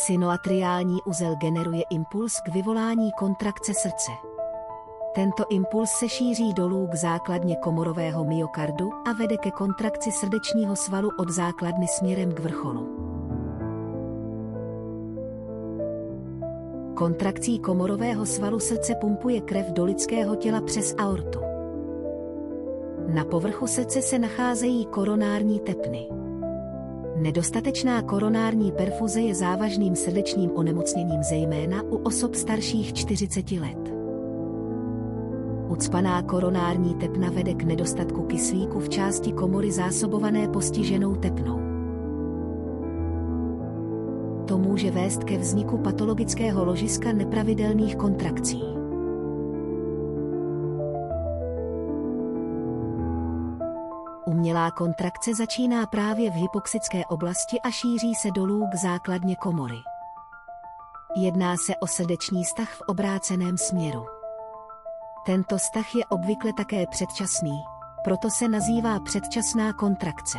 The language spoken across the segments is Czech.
Synoatriální uzel generuje impuls k vyvolání kontrakce srdce. Tento impuls se šíří dolů k základně komorového myokardu a vede ke kontrakci srdečního svalu od základny směrem k vrcholu. Kontrakcí komorového svalu srdce pumpuje krev do lidského těla přes aortu. Na povrchu srdce se nacházejí koronární tepny. Nedostatečná koronární perfuze je závažným srdečním onemocněním zejména u osob starších 40 let. Ucpaná koronární tepna vede k nedostatku kyslíku v části komory zásobované postiženou tepnou. To může vést ke vzniku patologického ložiska nepravidelných kontrakcí. Umělá kontrakce začíná právě v hypoxické oblasti a šíří se dolů k základně komory. Jedná se o srdeční stah v obráceném směru. Tento stah je obvykle také předčasný, proto se nazývá předčasná kontrakce.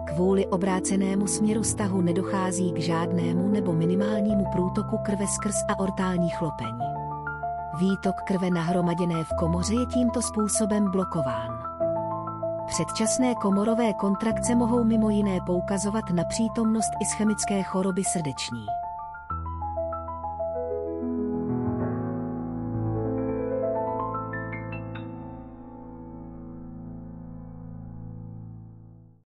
Kvůli obrácenému směru stahu nedochází k žádnému nebo minimálnímu průtoku krve skrz aortální chlopeň. Výtok krve nahromaděné v komoře je tímto způsobem blokován. Předčasné komorové kontrakce mohou mimo jiné poukazovat na přítomnost ischemické choroby srdeční.